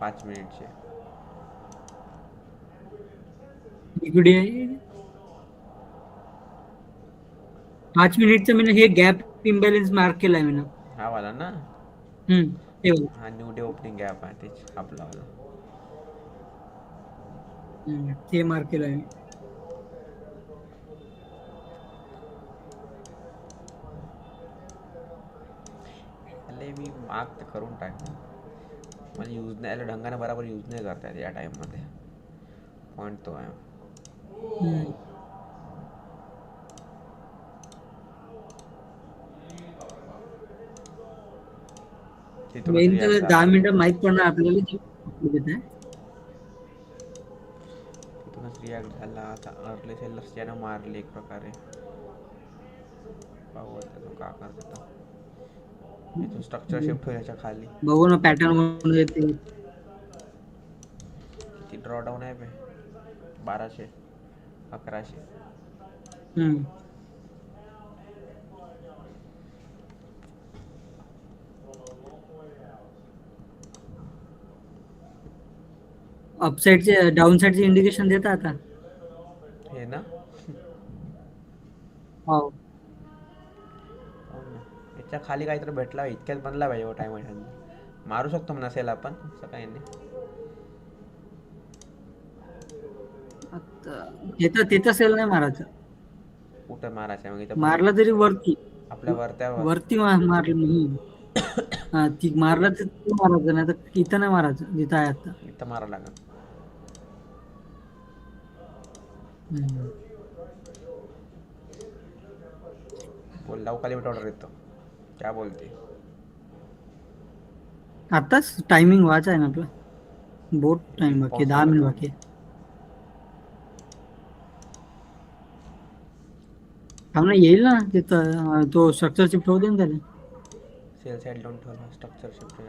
5 मिनिटचे. इकडे 5 मिनिटचं मी हे gap imbalance mark केलाय मी. हा वाला ना. ते वालं. हा न्यू डे ओपनिंग गॅप आहे तेच आपला वाला. ते मार्क केलंय मी. अरे मी मार्क तर करून टाकलं. मला यूज नाही आलं ढंगाने बरोबर यूज नाही करता येत या टाईममध्ये. पॉईंट तो आहे. हम्म. तिथूनच मेन रिॲक्ट तर झाला. 10 मिनिटं माहित पडणार आपल्याला की कुठे देत आहे. तिथूनच रिॲक्ट झाला. आता अर्ले सेलर्स ज्यानं मारले एक प्रकारे. पाहू आता तो का करत होता. इथून स्ट्रक्चर शिफ्ट होईल ह्याच्या खाली. बघू ना पॅटर्न म्हणून येते. किती ड्रॉडाऊन आहे बे. 1200 1100. हम्म. अपसाईडचे डाऊन साईडचे इंडिकेशन देता आता. हे ना. हो. हो ना. याच्या खाली काहीतरी भेटला इतक्यात बनला पाहिजे टाइम मारू शकतो नसेल आपण असं काही नाही. आता तिथं सेल नाही मारायचं. कुठं मारायचं आहे मग इथं पण मारला तरी वरती. आपल्या वरत्यावर. वरती मारलं. हा ती मारला तर तिथं मारायचं नाही तर इथं नाही मारायचं जिथं आहे आता. इथं मारा लागेल. हम्म. बोल लाव खाली ऑर्डर येतो. क्या बोलते. आताच टायमिंग वाचा आहे ना आपला. बोट टाइम किती बाकी पाऊस 10 पडत मिनिट आहे. बाकी आहे. थांब ना येईल ना तिथं तो स्ट्रक्चर शिफ्ट होऊ दे ना त्याला. सेल साईड लावून ठेवला स्ट्रक्चर शिफ्ट.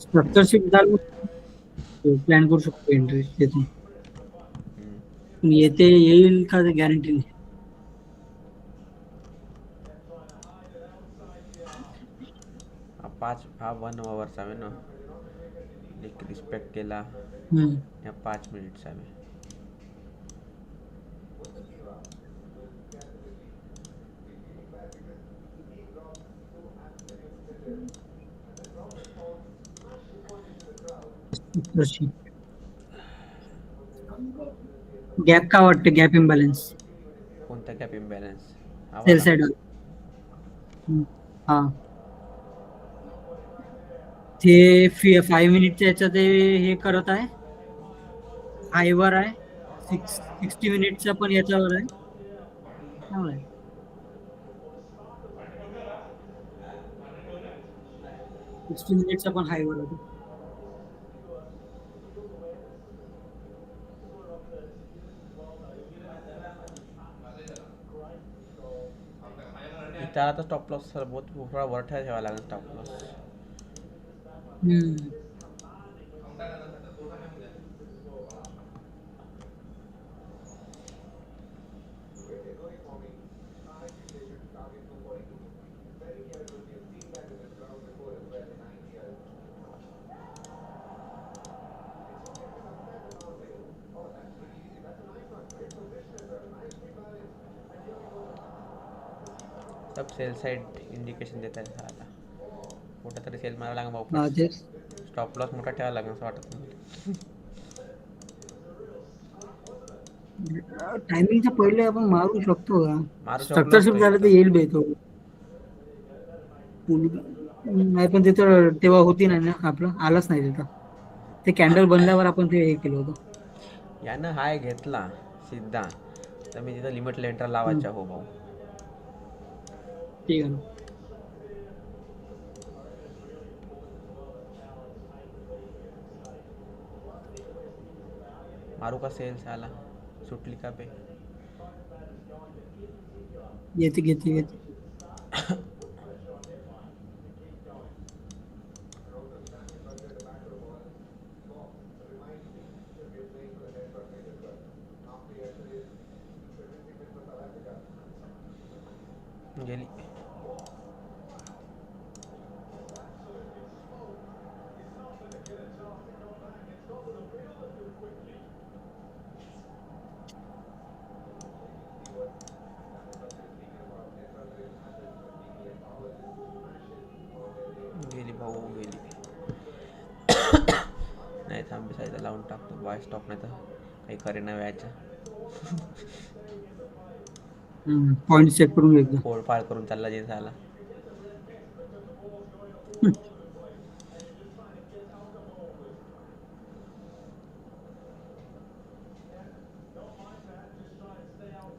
स्ट्रक्चर शिफ्ट झालं प्लॅन करू शकतो एंट्री तिथून. पण येईल का गॅरंटी नाही. हा 1 ओव्हरचा आहे ना. एक रिस्पेक्ट केला हम्म. या 5 मिनिटचा आहे. गॅप का वाटते गॅप इम्बॅलन्स कोणता गॅप इम्बॅलन्स हा सेल वाला. साइड. हा ते 5 मिनिटच्या याच्यात हे करत आहे. हायवर आहे. 60 मिनिटचा पण याच्यावर आहे. चांगलं आहे. 60 मिनिटचा पण हायवर आहे. इथं आता स्टॉप लॉस सर बहुत थोडा वर ठेवायला लागेल स्टॉप लॉस. हम्म. सब सेल साईड इंडिकेशन देत आहे आता. कुठं तरी सेल मारायला लागेल हा वापस. तेच स्टॉप लॉस मोठा ठेवायला लागेल असं वाटत मला. टायमिंगच्या पहिले आपण मारू शकतो का. मारू शकलो स्ट्रक्चर असतो शिफ्ट झालं तर इथं. येईल बे तो. नाही पण तिथं तेव्हा होती नाही ना आपलं आलंच नाही तिथं. ते कॅन्डल बनल्यावर आपण ते हे केलं होतं. यानं हाय घेतला सिद्धा तर मी तिथं लिमिट लेंटर हम्म. लावायचा हो भाऊ. ठीक आहे ना. मारू का सेल्स आला सुटली का पे. घेते घेते घेते. गेली. गेली भाऊ गेली. नाही थांबी साईडला लावून टाकतो बाय स्टॉप, नाही तर काही खरे नाही व्हायचं. पॉइंट चेक करून घे एकदा. फोडफाड करून चालला जे झाला.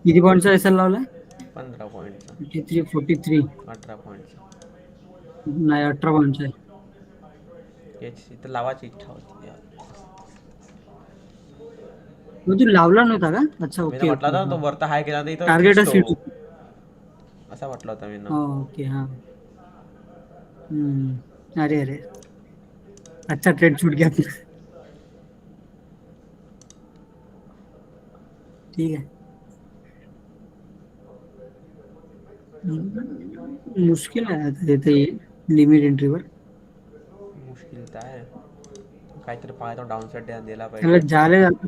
किती पॉईंटचा एसएल लावलाय? 15 पॉईंटचा. 43 18 पॉईंटचा. नाही 18 पॉईंटचा आहे. हेच इथं लावायची इच्छा होती यार. मग तू लावला नव्हता का? अच्छा मी तर ओके म्हटलं ओके. होता ना, तो वरता हाय केला तर इथं टार्गेटच खिचतो हिट होतो. असं म्हटलं होतं मी ना. ओके हा. अरे अरे, अच्छा ट्रेड छूट गया फिर. ठीक है. मुश्किल आहे आता तिथे लिमिट एंट्रीवर. मुश्किल तर आहे. काहीतरी पाहायचं डाऊन साईड दिला त्याला पाहिजे. जाले जातं.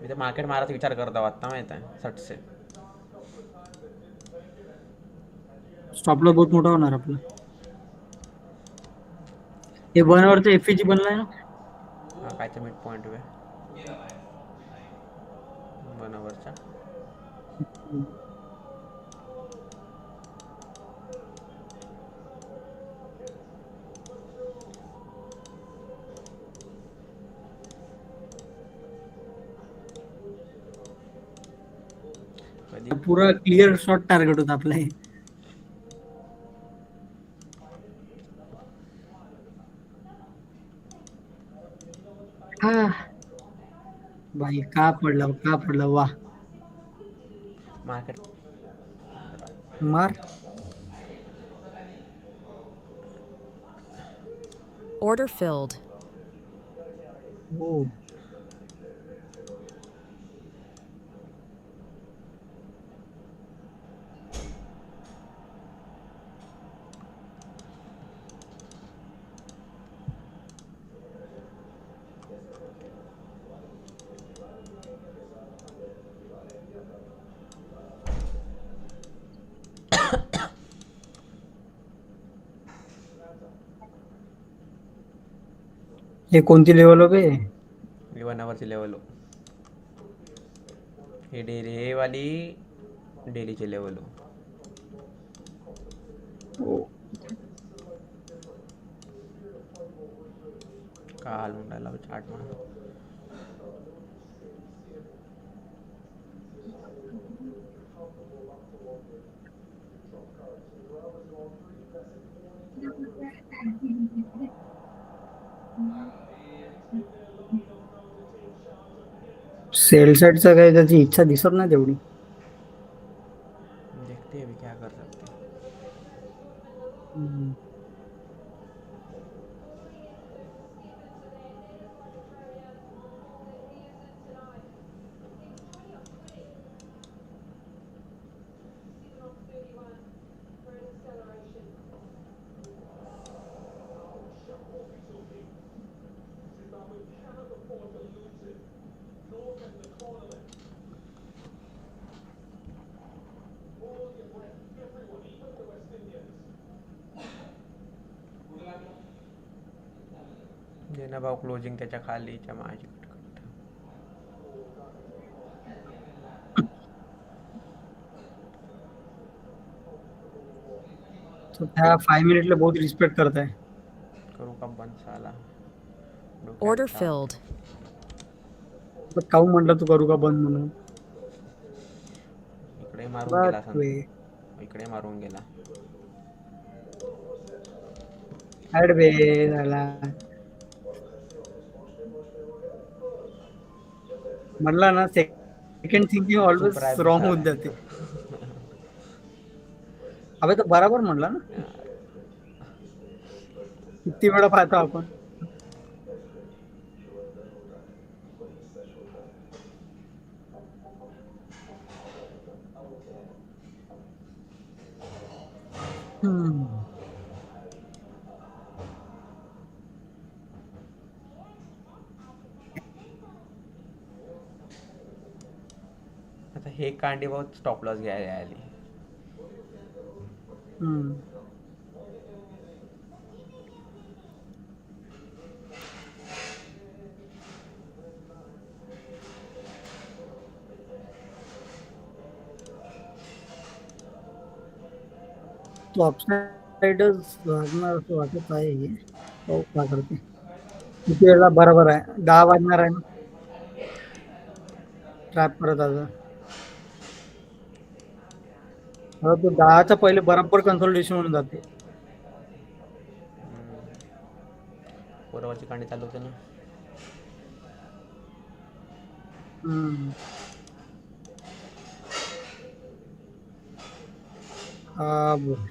मी ते मार्केट मारायचा विचार करतो आत्ता माहित आहे सटसे. स्टॉप लॉस बहुत मोठा होणार आपला. हे 1 वरचं एफईजी बनलाय ना. हा कायचं मिड पॉईंट वे बनावरचा. कधी पुरा क्लिअर शॉट टार्गेट होता आपला हे. हा भाई का पडला वाह. मार्केट मार. Order filled. हो. हे कोणती लेवल हो बे? 1 आवरची लेवल. हे डेली हे वाली डेलीची लेवल. का हालून राहिला चार्ट म्हणून. सेल साईडचा काही त्याची इच्छा दिसत नाही तेवढी. देखते अभी क्या कर सकते. देना भाऊ क्लोजिंग त्याच्या खालीच्या माझी कटकट. तो त्या 5 मिनिटला बहुत रिस्पेक्ट करताय. करू का बंद साला. Order डोक्यात ताप. filled. काहून म्हटलं तू करू का बंद म्हणून? इकडे मारून गेला बापरे. इकडे मारून गेला. ऍड बे झाला. म्हणला ना सेकंड थिंकिंग चुप राह ऑलवेज रॉंग बेचारा होऊन है जाते. तो. अबे तो बराबर म्हणला ना. यार, किती वेळा पाहतो आपण. हम्म. आता हे कांडी बहुत स्टॉप लॉस घ्यायला आली. हम्म. तो अपसाइडच लागणार असं वाटत आहे हे. हो का करते. किती वेळा बरोबर आहे 10 वाजणार आहे ना. ट्रॅप करत आता. आता तो 10च्या पहिले बरोबर कन्सल्टेशन होऊन जाते. पोरावरची कांडी चालू होते ना. हम्म. हा बोल.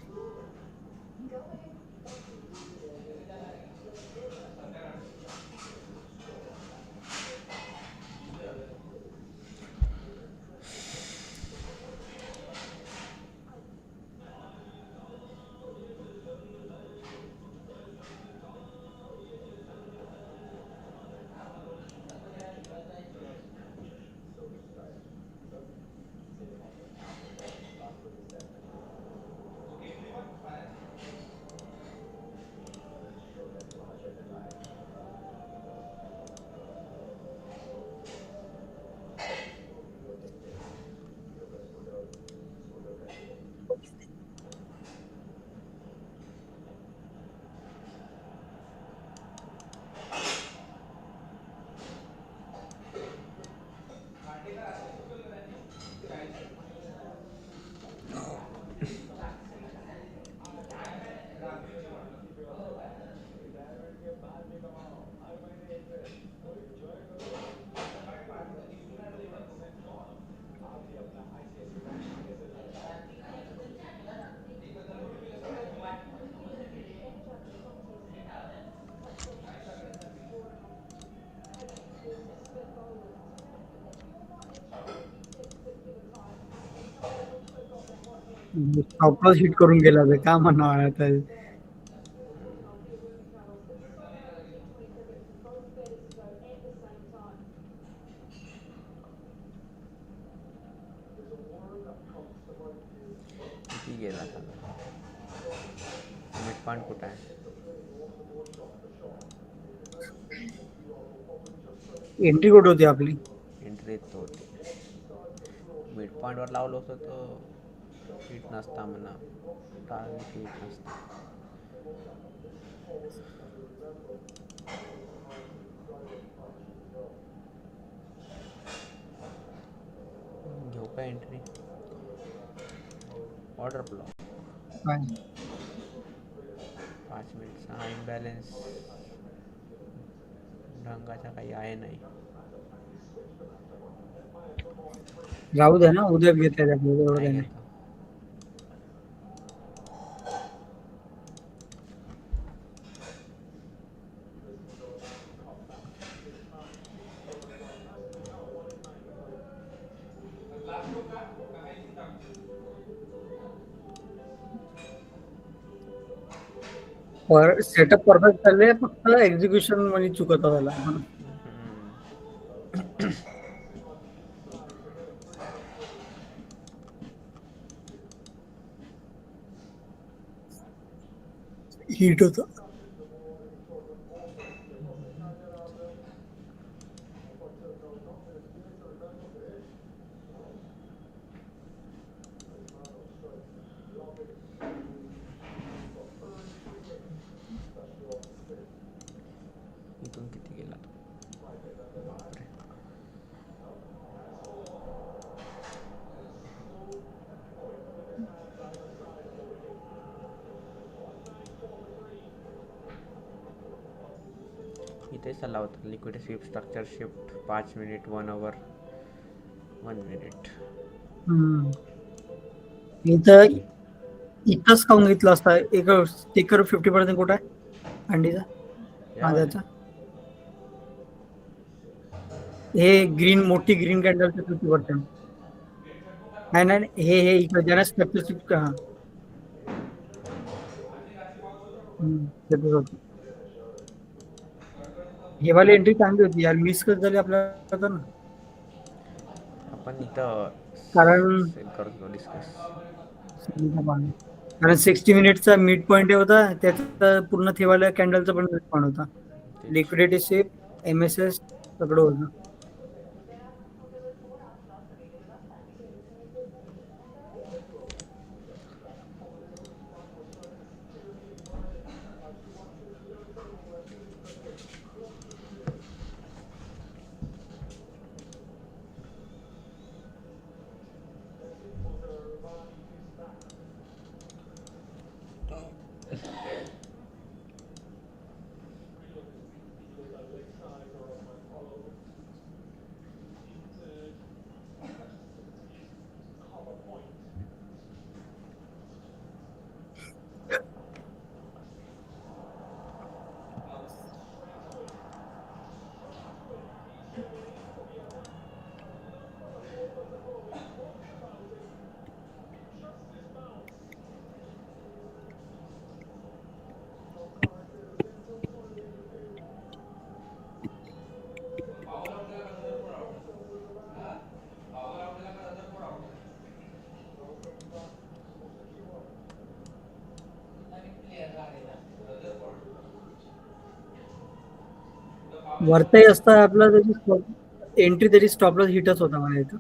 स्टॉपलॉस हिट करून गेला बे का म्हणावं आता. किती गेला आता. मिड पॉईंट कुठं आहे. एंट्री कुठे होती आपली. एंट्री तो होती. मिड पॉईंटवर लावलं होतं तो हिट नसता म्हणा. टार्गेट हिट नसता. घेऊ का एंट्री. Order block. काय 5 मिनिटचा इम्बॅलन्स ढंगाचा काही आहे नाही. राहू दे ना उद्या घेता येईल आपल्याला बरोबर नाही आहे ना. घेतो. सेटअप परफेक्ट चालले फक्त एक्झिक्युशन मध्ये चुकत झाला. हिट होतं. इथून किती गेला तो. बापरे. इथे सल्ला होता liquid sweep structure shift 5 minute 1 hour 1 minute. हम्म. इथं इथंच खाऊन घेतला असता एक स्टिकर 50% कुठं आहे अंडीचा यावाला कांद्याचा हे ग्रीन मोठी ग्रीन कॅन्डलचं 50%. नाही नाही नाही, हे इकडे ज्याला स्पेसिफिक हा त्यातच होतं. हे वाली एंट्री चांगली होती यार मिस कसं झाली आपल्याला ना आपण इथं कारण सेल करतो डिस्कस. कारण 60 मिनिटचा मिड पॉइंट होता त्याचा पूर्ण ठेवायला कॅन्डलचा पण मिड पॉइंट होता. लिक्विडिटी शेप MSS सगळं होतं. वरती असता आपला त्याची एंट्री तरी स्टॉपला हिटच होता मला इथं.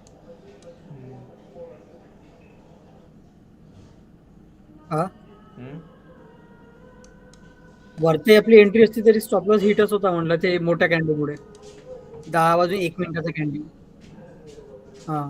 हा हम्म? वरती आपली एंट्री असती तरी स्टॉपलॉस हिटच होता म्हणलं ते मोठ्या कॅन्डीमुळे 10 वाजून 1 मिनिटाचा कॅन्डी. हा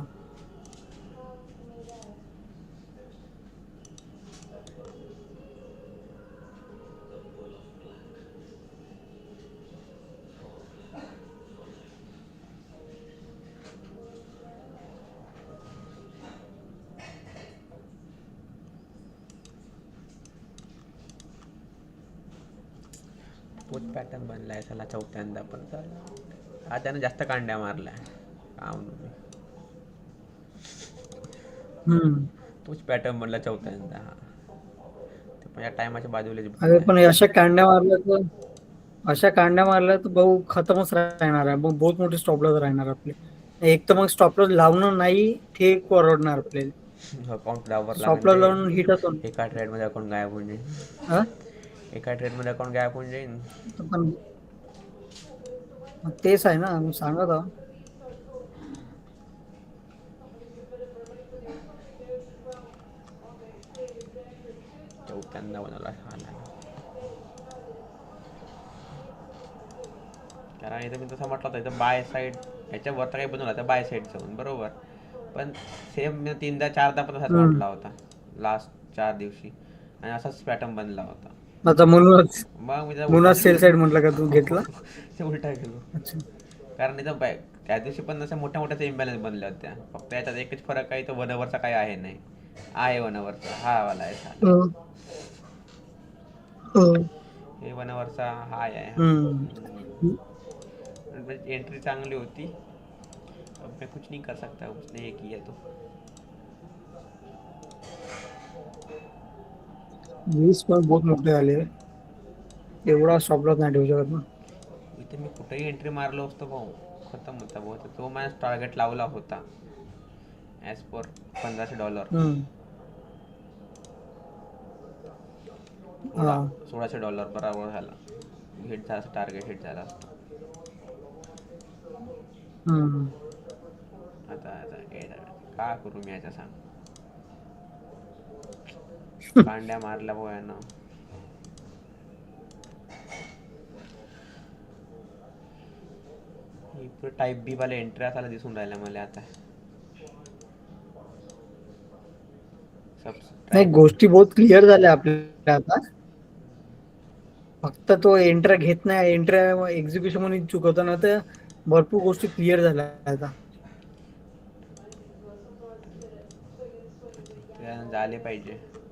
तोच पॅटर्न बनलाय त्याला चौथ्यांदा पण हा त्यानं जास्त कांड्या मारल्या का म्हणून मी. हम्म. तोच पॅटर्न बनला चौथ्यांदा हा ते पण या टायमाच्या बाजूलाच अरे बनलाय. पण अशा कांड्या मारल्या तर भाऊ खतमच राहणार आहे मग बहुत मोठे स्टॉपलॉस राहणार आपले. एक तर मग स्टॉपलॉस लावणं नाही ते परवडणार आपल्याला. अकाउंट डावर लागेल स्टॉपलॉस रे. लावून हिटच होणार. एका ट्रेडमध्ये अकाउंट गायब होऊन जाईल. हा? एका ट्रेडमध्ये अकाउंट गायब होऊन जाईल. पण तेच आहे ना मी सांगत आहो. चौथ्यांदा बनवला हा नाही. कारण इथं मी तसं म्हटलं होतं इथं बाय साईड ह्याच्यावरता काही बनवला तर बाय साईड जाऊन बरोबर पण सेम मी 3दा 4दा पण तसाच हम्म. म्हटला होता लास्ट 4 दिवशी आणि असाच पॅटर्न बनला होता. आता म्हणूनच मग मी त्याचा उलटा म्हणूनच सेल साईड म्हटलं का तू घेतला. ते उलटा गेलो. अच्छा. कारण इथं त्या दिवशी पण अशा मोठ्या मोठ्या इम्बॅलन्स बनल्या होत्या फक्त याच्यात एकच फरक आहे तो 1 अवरचा काही आहे नाही. आहे 1 अवरचा हा वाला आहे साला. हो. हो. हे 1 अवरचा हाय आहे हा. हम्म. एंट्री चांगली होती. अब मैं कुछ नहीं कर सकता उसने ये किया तो. 20 पण बहुत मोठे आले एवढा स्टॉपलॉस नाही ठेवू शकत ना. इथे मी कुठेही एंट्री मारलो असतो भाऊ खतम होता भाऊ तो माझा टार्गेट लावला होता ॲज पर $1500 हम्म. हा. $1600 बरोबर झाला. हिट झाला टार्गेट हिट झाला असता. हम्म. आता का करू मी याचा सांग. कांड्या मारल्या भोयानं. टाईप बी वाले एंट्री असायला दिसून राहिल्या मला आता. नाही गोष्टी बहुत क्लिअर झाल्या आपल्याला आता. फक्त तो एंट्रा घेत नाही एंट्रा एक्झिक्युशन म्हणून चुकवतो ना तर भरपूर गोष्टी क्लिअर झाल्या आता. त्यानं झाले पाहिजे.